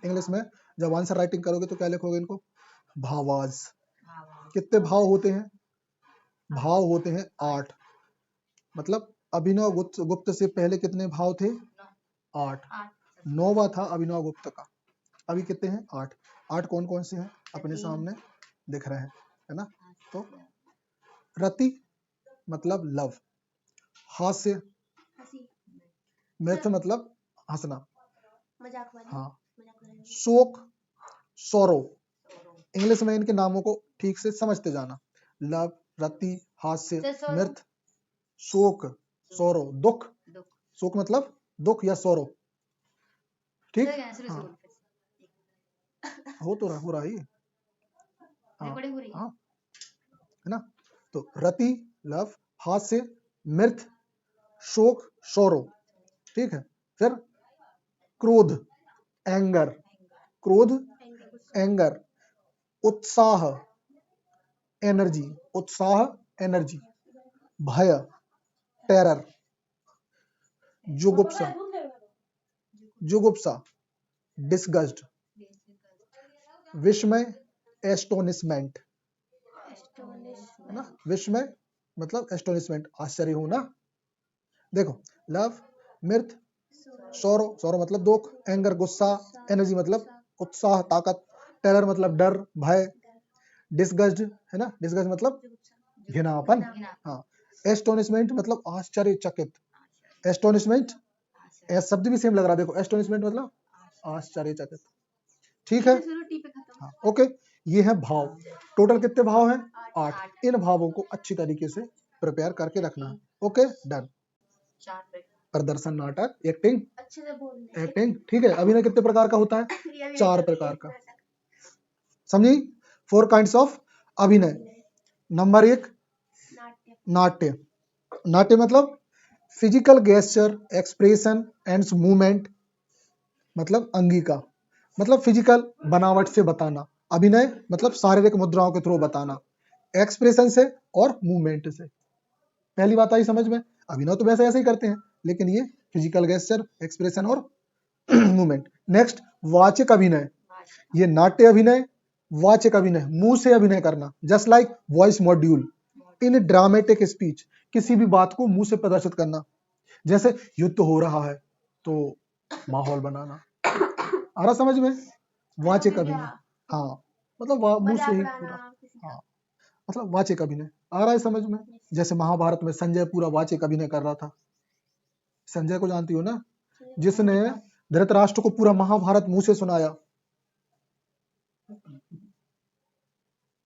English में जब answer writing करोगे तो क्या लिखोगे इनको? भावाज। कितने भाव होते हैं? भाव होते हैं 8। मतलब अभिनव गुप्त से पहले कितने भाव थे? 8। 9वां था अभिनव गुप्त का। अभी कितने हैं? 8। 8 कौन कौन से हैं? अपने सामने दिख रहे हैं, है ना? तो रति मतलब लव, हास्य, मिर्थ मतलब हंसना, हाँ, शोक सौरो। इंग्लिश में इनके नामों को ठीक से समझते जाना। लव, रति, हास्य, मिर्थ, शोक, सौरो, दुख। शोक मतलब दुख या सौरो, ठीक? हाँ, हो रहा ही, हाँ, हाँ, है ना? तो रति लव, हास्य, मिर्थ, शोक, सौरो, ठीक है? फिर क्रोध एंगर, क्रोध एंगर, उत्साह एनर्जी, उत्साह एनर्जी, भय टेरर, जुगुप्सा, जुगुप्सा डिस्गस्ट, विस्मय एस्टोनिशमेंट, है ना? विस्मय मतलब एस्टोनिशमेंट, आश्चर्य होना। देखो, लव मिर्थ, सौरो, सौरो मतलब दुख, एंगर गुस्सा, एनर्जी मतलब उत्साह ताकत, टेरर मतलब डर भय, डिस्गस्ट है ना? डिस्गस्ट मतलब घिनापन, हाँ, एस्टोनिशमेंट मतलब आश्चर्यचकित, एस्टोनिशमेंट शब्द भी सेम लग रहा है, देखो एस्टोनिशमेंट मतलब आश्चर्यचकित, ठीक है? हाँ, ओके। ये है भाव। टोटल कितने भाव हैं? 8। इन भावों को अच्छी तरीके से प्रिपेयर करके रखना है। Okay, done. प्रदर्शन नाटक, एक्टिंग, एक्टिंग, ठीक है। अभिनय कितने प्रकार का होता है? 4 प्रकार का, समझी? 4 काइंड्स ऑफ अभिनय। नंबर 1 नाट्य। नाट्य मतलब physical gesture, expression and movement, मतलब अंगिका, मतलब फिजिकल बनावट से बताना। अभिनय मतलब शारीरिक मुद्राओं के थ्रू बताना, एक्सप्रेशन से और मूवमेंट से। पहली बात आई समझ में? अभिनय तो वैसे ऐसे ही करते हैं, लेकिन ये फिजिकल गेस्चर, एक्सप्रेशन और मूवमेंट। नेक्स्ट वाचिक अभिनय। ये नाट्य अभिनय, वाचिक अभिनय, मुंह से अभिनय करना, just like voice module in dramatic speech. किसी भी बात को मुंह से प्रदर्शित करना, जैसे युद्ध हो रहा है तो माहौल बनाना। आ रहा समझ में? वाचिक अभिनय, हाँ, मतलब मुंह से ही पूरा, हाँ, मतलब वाचिक अभिनय। आ रहा है समझ में? जैसे महाभारत में संजय पूरा वाचिक अभिनय कर रहा था। संजय को जानती हो ना, जिसने धृतराष्ट्र को पूरा महाभारत मुंह से सुनाया,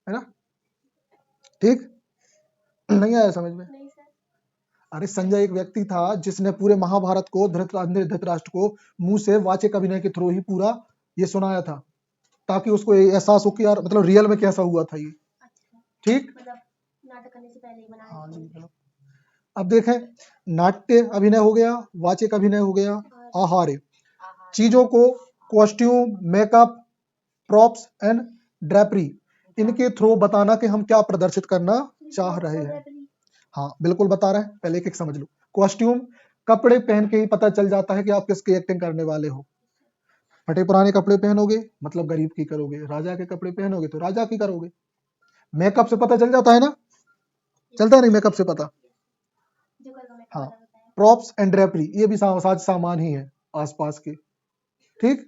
है ना? ठीक, नहीं आया समझ में? अरे संजय एक व्यक्ति था जिसने पूरे महाभारत को धृतराष्ट्र को मुंह से वाचिक अभिनय के थ्रू ही पूरा ये सुनाया था, ताकि उसको एहसास हो कि यार मतलब रियल में कैसा हुआ था ये, ठीक? हाँ जी। अब देखें, नाट्य अभिनय हो गया, वाचिक अभिनय हो गया, आहार्य चीजों को costume, makeup, props and drapery, इनके थ्रू बताना कि हम क्या प्रदर्शित करना चाह रहे हैं। हाँ बिल्कुल बता रहे हैं, पहले एक एक समझ लो। कॉस्ट्यूम, कपड़े पहन के ही पता चल जाता है कि आप किसकी एक्टिंग करने वाले हो। फटे पुराने कपड़े पहनोगे मतलब गरीब की करोगे, राजा के कपड़े पहनोगे तो राजा की करोगे। मेकअप से पता चल जाता है ना, चलता है नहीं मेकअप से पता? हाँ, प्रॉप्स एंड ड्रेपरी, ये भी साज सामान ही है आसपास के, ठीक?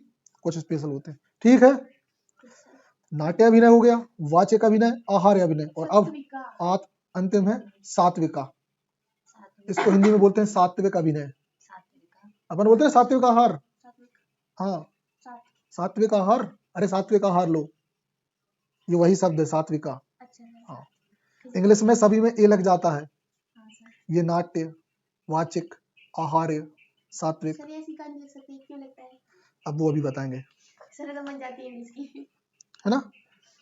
कुछ स्पेशल होते हैं, ठीक है? नाट्य अभिनय हो गया, वाचिक अभिनय, आहार्य अभिनय, और अब अंतिम है सात्विका। इसको हिंदी में बोलते हैं सात्विक अभिनय। अपन बोलते हैं सात्विक आहार, हाँ, सात्विक आहार, अरे सात्विक आहार लो, ये वही शब्द है सात्विका। हाँ, इंग्लिश में सभी में ए लग जाता है। ये नाट्य, वाचिक, आहार्य, सात्विक। अब वो अभी बताएंगे, है ना?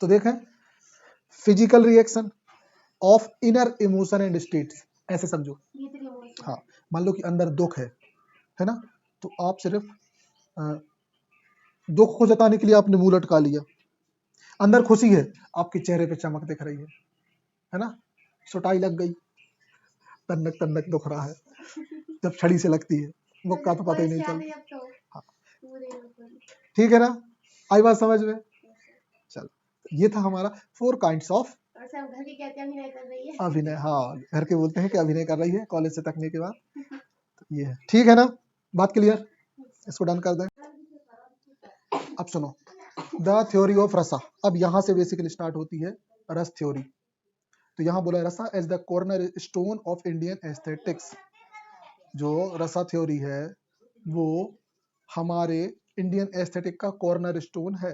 तो देखें, physical reaction of inner emotion and states, ऐसे समझो। हाँ, मान लो कि अंदर दुख है ना? तो आप सिर्फ दुख को जताने के लिए आपने मुंह लटका लिया। अंदर खुशी है, आपके चेहरे पे चमक दिख रही है ना? सुटाई लग गई, तन्नक तन्नक दुख रहा है, जब छड़ी से लगती है मुक्का तो पता ही नहीं चलता। हाँ, ठीक है ना? आई बात समझ में? चलो, ये था हमारा 4 काइंड्स ऑफ और सब घर के कहते हैं अभिनय कर रही है। अभिनय। हाँ, घर के बोलते हैं कि अभिनय कर रही है कॉलेज से तकने के बाद। तो ये है, ठीक है ना, बात क्लियर? इसको डन कर दें। अब सुनो, द थ्योरी ऑफ रसा। अब यहाँ से बेसिकली स्टार्ट होती है रस थ्योरी। तो यहाँ बोला rasa as the cornerstone of Indian aesthetics. जो रसा थ्योरी है वो हमारे इंडियन एस्थेटिक का कॉर्नर स्टोन है।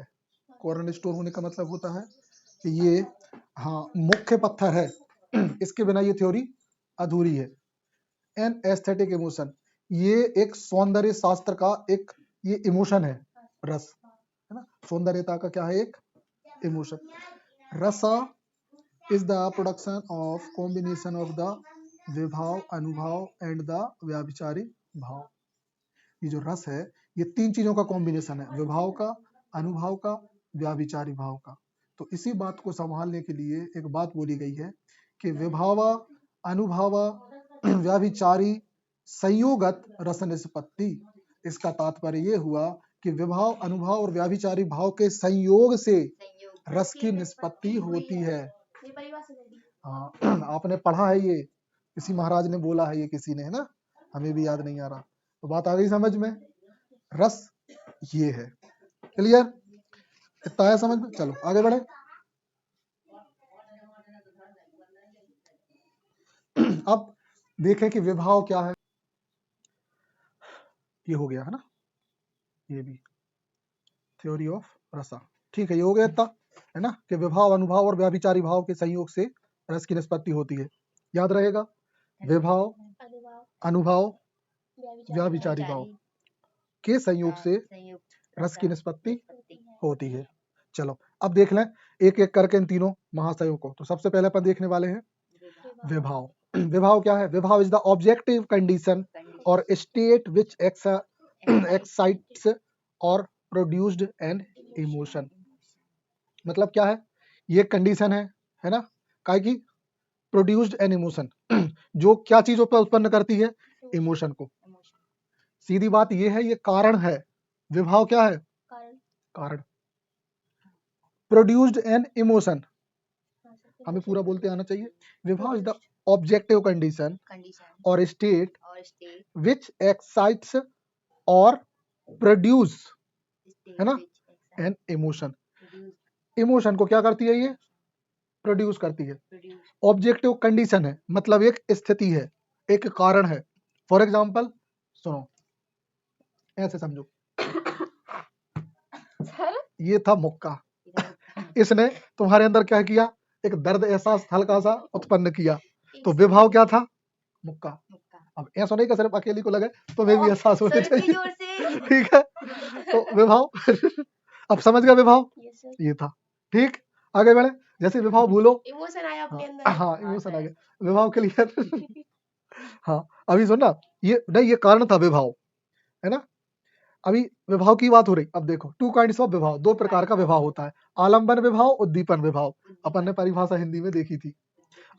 कॉर्नर स्टोन होने का मतलब होता है कि ये हाँ मुख्य पत्थर है, इसके बिना ये थ्योरी अधूरी है। एन एस्थेटिक इमोशन, ये एक सौंदर्य शास्त्र का एक ये इमोशन है, रस है ना, सौंदर्यता का क्या है, एक इमोशन। रसा is the production of combination of the विभाव, अनुभाव एंड द व्याभिचारी भाव। ये जो रस है ये 3 चीजों का कॉम्बिनेशन है, विभाव का, अनुभाव का, व्याभिचारी भाव का। तो इसी बात को संभालने के लिए एक बात बोली गई है कि विभाव, अनुभाव, व्याभिचारी संयोगत रस निष्पत्ति। इसका तात्पर्य ये हुआ कि विभाव, अनुभव और व्याभिचारी भाव के संयोग से रस की निष्पत्ति होती है। हाँ, आपने पढ़ा है, ये किसी महाराज ने बोला है, ये किसी ने, है ना, हमें भी याद नहीं आ रहा। तो बात आ गई समझ में? रस ये है, क्लियर? इतना आया समझ में? चलो आगे बढ़े। अब देखें कि विभाव क्या है। ये हो गया है ना, ये भी थ्योरी ऑफ रसा, ठीक है, ये हो गया इतना, है ना, कि विभाव, अनुभाव और व्याभिचारी भाव के संयोग से रस की निष्पत्ति होती है। याद रहेगा, विभाव, अनुभाव, व्याभिचारी भाव के संयोग से रस की निष्पत्ति होती है। चलो अब देख लें एक एक करके इन तीनों महाशयों को। तो सबसे पहले अपन देखने वाले हैं विभाव। विभाव क्या है? विभाव इज द ऑब्जेक्टिव कंडीशन और स्टेट विच एक्साइट्स और प्रोड्यूस्ड एन इमोशन। मतलब क्या है? ये कंडीशन है ना, काहे की? प्रोड्यूस्ड एन इमोशन, जो क्या चीजों पर उत्पन्न करती है? इमोशन को। सीधी बात ये है, ये कारण है। विभाव क्या है? कारण। प्रोड्यूस्ड एन इमोशन, हमें पूरा बोलते आना चाहिए। विभाव इज द ऑब्जेक्टिव कंडीशन और स्टेट विच एक्साइट्स और प्रोड्यूस, है ना, एन इमोशन। इमोशन को क्या करती है? ये प्रोड्यूस करती है। ऑब्जेक्टिव कंडीशन है, मतलब एक स्थिति है, एक कारण है। फॉर एग्जाम्पल सुनो, ऐसे समझो, ये था मुक्का, इसने तुम्हारे अंदर क्या किया? एक दर्द एहसास हल्का सा उत्पन्न किया। तो विभाव क्या था? मुक्का। अब ऐसा नहीं कि सिर्फ अकेली को लगे, तुम्हें भी एहसास होना चाहिए, ठीक है? तो विभाव अब समझ गया विभाव ये था, ठीक। आगे बढ़े, जैसे विभाव भूलो, इमोशन आया अपने अंदर। हाँ इमोशन आ गया, विभाव क्लियर। हाँ अभी सुनना, ये नहीं, ये कारण था विभाव, है ना। अभी विभाव की बात हो रही। अब देखो 2 काइंड्स ऑफ विभाव, 2 प्रकार का विभाव होता है, आलंबन विभाव, उद्दीपन विभाव। अपन ने परिभाषा हिंदी में देखी थी।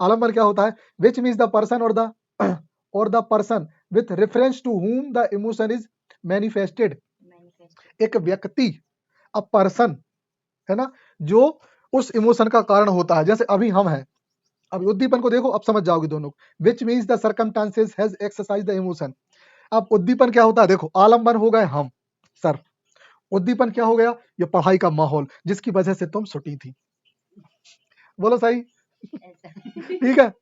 आलंबन क्या होता है? विच मीन्स द पर्सन और the person with reference to whom the emotion is manifested. एक व्यक्ति, अ पर्सन, है ना, जो उस इमोशन का कारण होता है। जैसे अभी हम हैं, अब उद्दीपन को देखो, अब समझ जाओगे दोनों। विच means the circumstances has exercise the emotion. अब उद्दीपन क्या होता है? देखो, आलंबन हो गए हम सर, उद्दीपन क्या हो गया? ये पढ़ाई का माहौल जिसकी वजह से तुम छुट्टी थी। बोलो सही, ठीक है।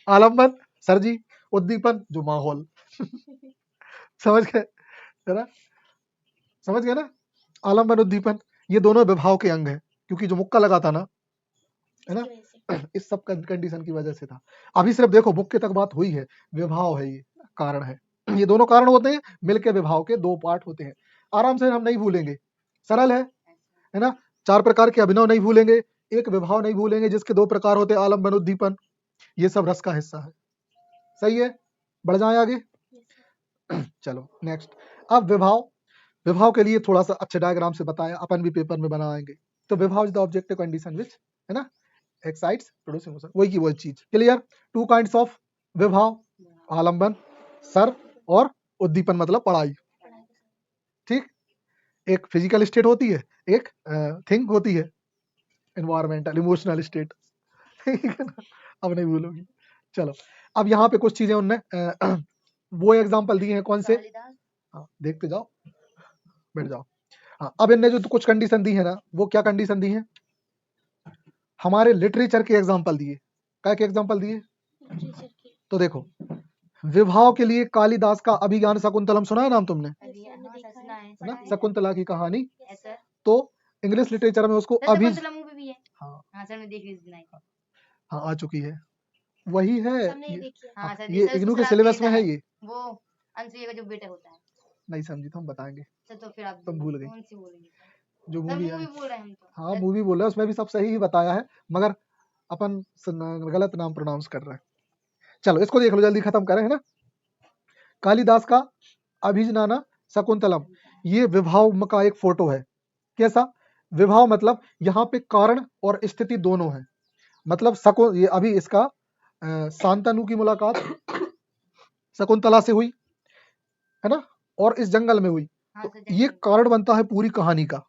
आलंबन सर जी, उद्दीपन जो माहौल। समझ गए, है ना, समझ गए ना। आलंबन, उद्दीपन, ये दोनों विभाव के अंग हैं, क्योंकि जो मुक्का लगा था ना, है ना, इस सब कंडीशन की वजह से था। अभी सिर्फ देखो मुक्के तक बात हुई है, विभाव है, ये कारण है। ये दोनों कारण होते हैं, मिलके विभाव के 2 पार्ट होते हैं। आराम से हम नहीं भूलेंगे, सरल है ना। 4 प्रकार के अभिनव नहीं भूलेंगे, एक विभाव नहीं भूलेंगे जिसके 2 प्रकार होते हैं, आलंबन, उद्दीपन। ये सब रस का हिस्सा है, सही है। बढ़ जाए आगे। चलो नेक्स्ट। अब विभाव के लिए थोड़ा सा अच्छे डायग्राम से बताया, अपन भी पेपर में बनाएंगे। तो विभाव is the objective condition which, है ना, एक्साइट्स प्रोड्यूस इमोशन, वही की वही चीज, क्लियर। 2 काइंड्स ऑफ विभाव, आलंबन सर और उद्दीपन मतलब पढ़ाई, ठीक। एक फिजिकल स्टेट होती है, एक थिंग होती है एनवायरमेंटल इमोशनल स्टेट। ठीक है ना, अब नहीं भूलोगी। चलो अब यहाँ पे कुछ चीजें उनने वो एग्जांपल दिए हैं कौन से, हाँ देखते जाओ, बैठ जाओ। हाँ अब इनने जो कुछ कंडीशन दी है ना, वो क्या कंडीशन दी है, हमारे लिटरेचर के एग्जांपल दिए। क्या के एग्जांपल दिए, तो देखो विवाह के लिए कालिदास का अभिज्ञान शकुंतलम सुना है नाम तुमने, है ना, शकुंतला की कहानी। तो इंग्लिश लिटरेचर में उसको हाँ हाँ आ चुकी है, वही है ये इग्नू के सिलेबस में है ये, वो अनसुईया का जो बेटा होता है। नहीं समझी तो हम बताएंगे, तो फिर आप तुम भूल गई कौन सी बोलेंगे, जो मूवी है। बोल रहे हैं हम तो। हाँ मूवी बोल रहे हैं, उसमें भी सब सही ही बताया है, मगर अपन गलत नाम प्रोनाउंस कर रहे हैं। चलो इसको देख लो, जल्दी खत्म करें, है ना। कालिदास का अभिज्ञान शकुंतलम, ये विवाह का एक फोटो है। कैसा विवाह, मतलब यहाँ पे कारण और स्थिति दोनों है। मतलब ये अभी इसका शांतनु की मुलाकात शकुंतला से हुई है ना, और इस जंगल में हुई, तो ये कारण बनता है पूरी कहानी का,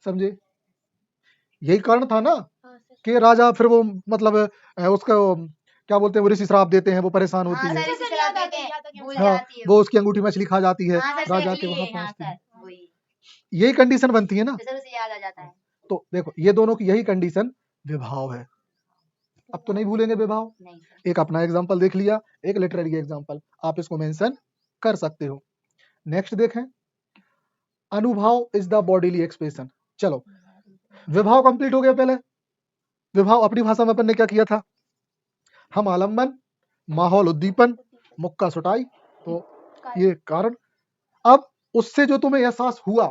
समझे। यही कारण था ना कि राजा फिर वो मतलब उसका क्या बोलते हैं, वो ऋषि श्राप देते हैं, वो परेशान होती है, हाँ वो उसकी अंगूठी मछली खा जाती है, राजा के वहां पहुंचती है, यही कंडीशन बनती है ना। याद आ जाता है। तो देखो ये दोनों की यही कंडीशन विवाह है। अब तो नहीं भूलेंगे विवाह। एक अपना एग्जांपल देख लिया, एक लिटरेरी एग्जांपल आप इसको मेंशन कर सकते हो। नेक्स्ट देखें, अनुभव इज द बॉडीली एक्सप्रेशन। चलो विवाह कंप्लीट हो गया। पहले विवाह अपनी भाषा में अपन ने क्या किया था, हम आलम्बन, माहौल उद्दीपन, मुक्का सुटाई, तो ये कारण। अब उससे जो तुम्हें एहसास हुआ,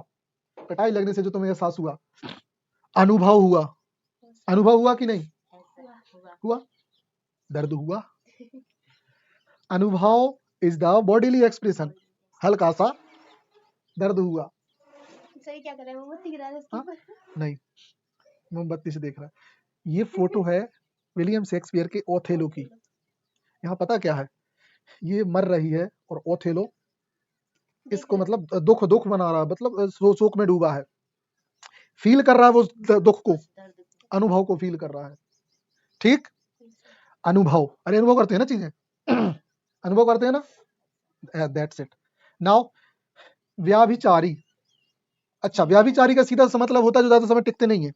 पिटाई लगने से जो तुम्हें एहसास हुआ, अनुभव हुआ, अनुभव हुआ कि नहीं हुआ, दर्द हुआ। अनुभव इज द बॉडीली एक्सप्रेशन, हल्का सा दर्द हुआ। सही क्या कर रहे हैं, मोमबत्ती गिरा रहे हैं उसके ऊपर? नहीं मोमबत्ती से देख रहा है। ये फोटो है विलियम शेक्सपियर के ओथेलो की। यहाँ पता क्या है, ये मर रही है और ओथेलो इसको मतलब दुख दुख मना रहा है, मतलब शोक में डूबा है, फील कर रहा है वो दुख को, अनुभव को फील कर रहा है। ठीक, अनुभव, अरे अनुभव करते हैं ना चीजें अनुभव करते हैं ना, दैट्स इट। नाउ व्याभिचारी, अच्छा व्याभिचारी का सीधा सा मतलब होता है जो ज्यादा समय टिकते नहीं है,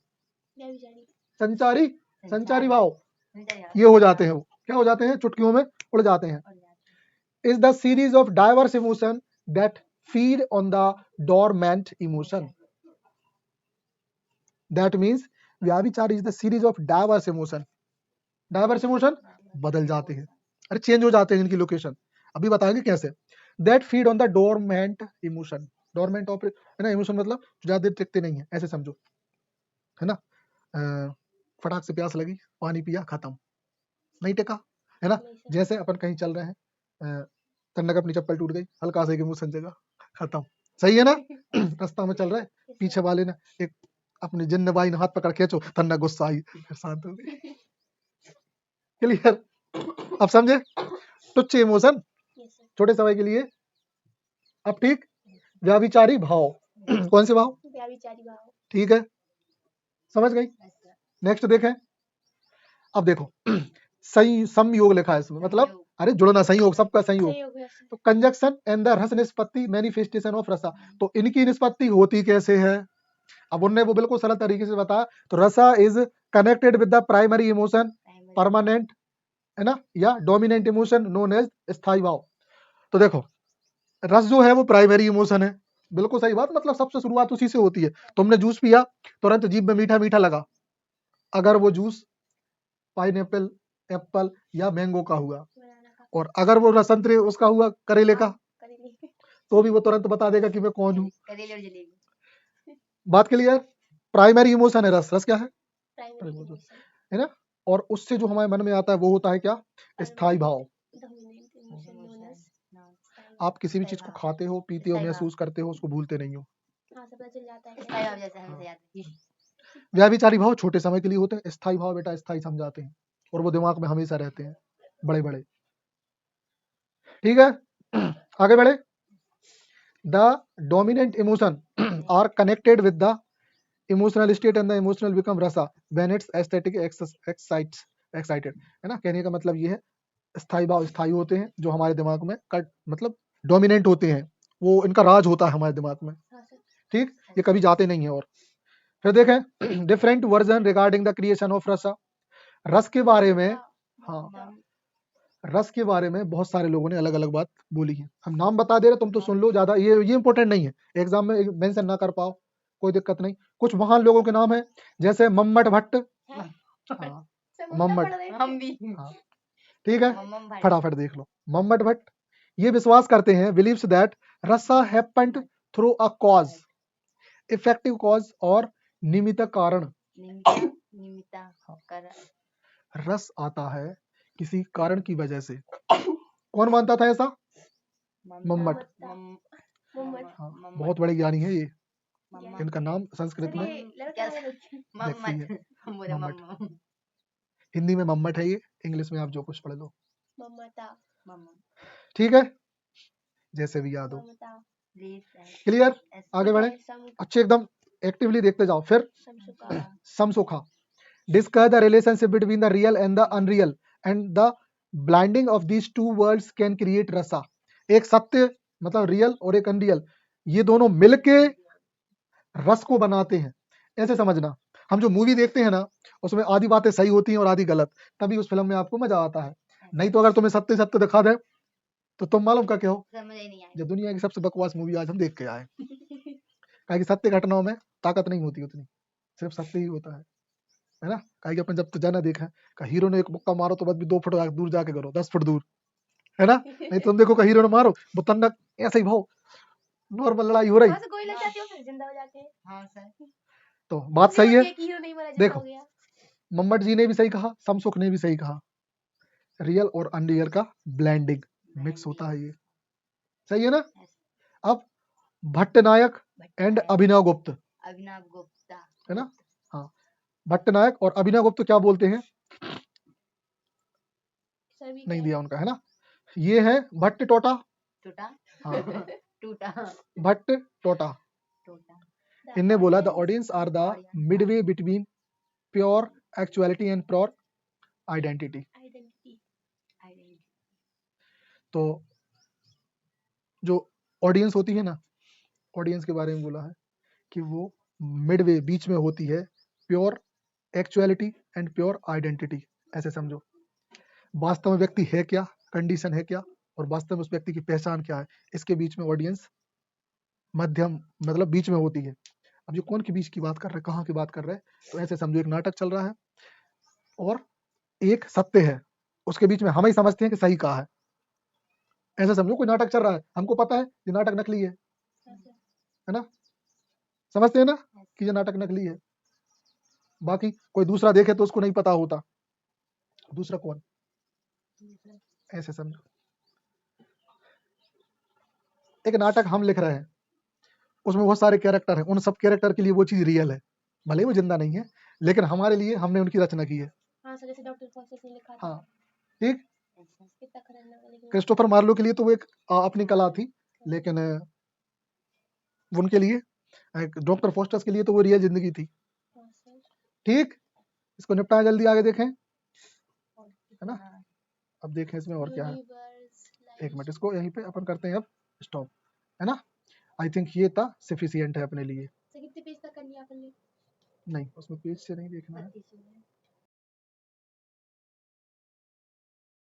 संचारी, संचारी भाव ये हो जाते हैं, वो क्या हो जाते हैं, चुटकियों में उड़ जाते हैं। Is the series of diverse emotion that feed on the dormant emotion. That means व्याभिचार is the series of diverse emotion. Diverse emotion बदल जाते हैं, अरे चेंज हो जाते हैं इनकी लोकेशन, अभी बताएंगे कैसे। That feed on the dormant emotion, dormant of है ना, इमोशन मतलब ज्यादा देर टिकते नहीं है, ऐसे समझो, है ना। फटाक से प्यास लगी, पानी पिया, खत्म, नहीं टिका, है ना। जैसे अपन कहीं चल रहे हैं, तन्नक अपनी चप्पल टूट गई, हल्का सा इमोशन जगह, खत्म, सही है ना। रास्ता में चल रहा है, पीछे वाले ने एक अपनी जिन्न बाई ने हाथ पकड़ खींचो, तन्नक गुस्सा आई, फिर शांत हो गई। क्लियर, अब समझे, तुच्छ इमोशन छोटे समय के लिए। अब ठीक, व्याभिचारी भाव कौन से भाव, व्याभिचारी भाव, ठीक है, समझ गई। नेक्स्ट देखें, अब देखो सही संयोग लिखा है इसमें, मतलब अरे जुड़ना, संयोग, सबका संयोग। तो कंजक्शन एंड द रस निष्पत्ति मैनिफेस्टेशन ऑफ रसा, तो इनकी निष्पत्ति होती कैसे है। अब उनने वो बिल्कुल सरल तरीके से बताया, तो रसा is connected with the primary emotion, permanent, है ना, या डोमिनेंट इमोशन नोन एज स्थायी भाव। तो देखो रस जो है वो प्राइमरी इमोशन है, बिल्कुल सही बात, मतलब सबसे शुरुआत उसी से होती है। तुमने जूस पिया, तुरंत जीभ में मीठा मीठा लगा, अगर वो जूस पाइनएप्पल, एप्पल या मैंगो का हुआ, और अगर वो संतरे उसका हुआ, करेले का, तो भी वो तुरंत बता देगा कि मैं कौन हूँ। बात क्लियर, प्राइमरी इमोशन है रस, रस क्या है, है ना। और उससे जो हमारे मन में आता है वो होता है क्या, स्थायी भाव। आप किसी भी चीज को खाते हो, पीते हो, महसूस करते हो, उसको भूलते नहीं हो। व्याभिचारी भाव छोटे समय के लिए होते हैं, स्थायी भाव बेटा स्थायी समझाते हैं, और वो दिमाग में हमेशा रहते हैं, बड़े बड़े। ठीक है, आगे बढ़े। the dominant emotion are connected with the emotional state and the emotional become rasa when it's aesthetic excited, है ना। कहने का मतलब ये है स्थायी भाव स्थायी होते हैं जो हमारे दिमाग में मतलब डोमिनेंट होते हैं, वो इनका राज होता है हमारे दिमाग में, ठीक, ये कभी जाते नहीं है। और फिर देखें different version regarding the creation of रसा, रस के बारे में, हाँ रस के बारे में बहुत सारे लोगों ने अलग अलग बात बोली है। हम नाम बता दे रहे, तुम तो सुन लो, ज्यादा ये इंपॉर्टेंट नहीं है, एग्जाम में मेंशन ना कर पाओ कोई दिक्कत नहीं। कुछ महान लोगों के नाम है जैसे मम्मट भट्ट, हाँ मम्मट, हम भी हाँ ठीक है, फटाफट देख लो। मम्मट भट्ट ये विश्वास करते हैं, बिलीव्स दैट रसा happened through a cause, effective cause और निमित्त कारण। रस आता है किसी कारण की वजह से। कौन मानता था ऐसा? मम्मट, हाँ, बहुत बड़े ज्ञानी है ये, इनका नाम संस्कृत में देखती है मम्मट, हिंदी में मम्मट है ये, इंग्लिश में आप जो कुछ पढ़ लो, ठीक है, जैसे भी याद हो। क्लियर, आगे बढ़े, अच्छे एकदम एक्टिवली देखते जाओ। फिर समसुखा discuss the relationship between the real and the unreal and the blinding of these two worlds can create रसा। एक सत्य मतलब रियल और एक अनरियल, ये दोनों मिलके रस को बनाते हैं, ऐसे समझना। हम जो मूवी देखते हैं ना, उसमें आधी बातें सही होती हैं और आधी गलत, तभी उस फिल्म में आपको मजा आता है। नहीं तो अगर तुम्हें सत्य सत्य दिखा दे तो तुम मालूम क्या हो, जो दुनिया की सबसे बकवास मूवी आज हम देख के आए, कि सत्य घटनाओं में ताकत नहीं होती उतनी, सिर्फ सत्य ही होता है ना। कि अपन जब तो जाना देखा का हीरो ने एक मुक्का मारो तो बस भी 2 फुट दूर जाके करो, 10 फुट दूर, है ना। नहीं तुम देखो का हीरो ने मारो वो तन्नक ऐसे ही भाव नॉर्मल लड़ाई हो रही, कोई लग जाती हो फिर जिंदा हो जाते हैं। हाँ सर, तो बात सही है। हीरो नहीं मरा, जिंदा देखो हो गया। मम्मट जी ने भी सही कहा, समसुख ने भी सही कहा, रियल और अनरियल का ब्लेंडिंग मिक्स होता है, ये सही है ना। अब भट्टनायक एंड अभिनव गुप्त, है ना, हाँ भट्टनायक और अभिनव गुप्त क्या बोलते हैं, नहीं दिया उनका, है ना। ये है भट्ट टोटा, हाँ भट्ट टोटा, इनने बोला the audience are the midway between pure actuality and pure identity. तो जो ऑडियंस होती है ना, ऑडियंस के बारे में बोला है कि वो मिडवे बीच में होती है pure actuality and pure identity. ऐसे समझो, वास्तव में व्यक्ति है क्या, कंडीशन है क्या, और वास्तव में उस व्यक्ति की पहचान क्या है, इसके बीच में ऑडियंस मध्यम मतलब बीच में होती है। अब ये कौन के बीच की बात कर रहे हैं, कहाँ की बात कर रहे हैं, तो ऐसे समझो एक नाटक चल रहा है और एक सत्य है, उसके बीच में हम ही समझते हैं कि सही कहा है। ऐसे समझो कोई नाटक चल रहा है, हमको पता है ये नाटक नकली है ना, समझते हैं ना कि ये नाटक नकली है, बाकी कोई दूसरा देखे तो उसको नहीं पता होता, दूसरा कौन, ऐसे समझो। एक नाटक हम लिख रहे हैं, उसमें बहुत सारे कैरेक्टर हैं, उन सब कैरेक्टर के लिए वो चीज रियल है, भले ही वो जिंदा नहीं है, लेकिन हमारे लिए हमने उनकी रचना की है। हाँ सर, जैसे डॉक्टर फॉसेस ने लिखा था। हाँ ठीक, कितना खतरनाक है, लेकिन क्रिस्टोफर मार्लो के लिए तो वो एक अपनी कला थी, लेकिन उनके लिए डॉक्टर फोस्टर्स के लिए तो वो रियल जिंदगी थी। हाँ सर। ठीक, इसको निपटाएं जल्दी, आगे देखें, है ना। अब देखें इसमें और क्या है, एक मिनट, इसको यहीं पे अपन करते हैं अब स्टॉप, है ना। आई थिंक ये था सफिशिएंट है अपने लिए। कितने पेज तक करनी है अपन ने? नहीं उसमें पेज से नहीं देखना है,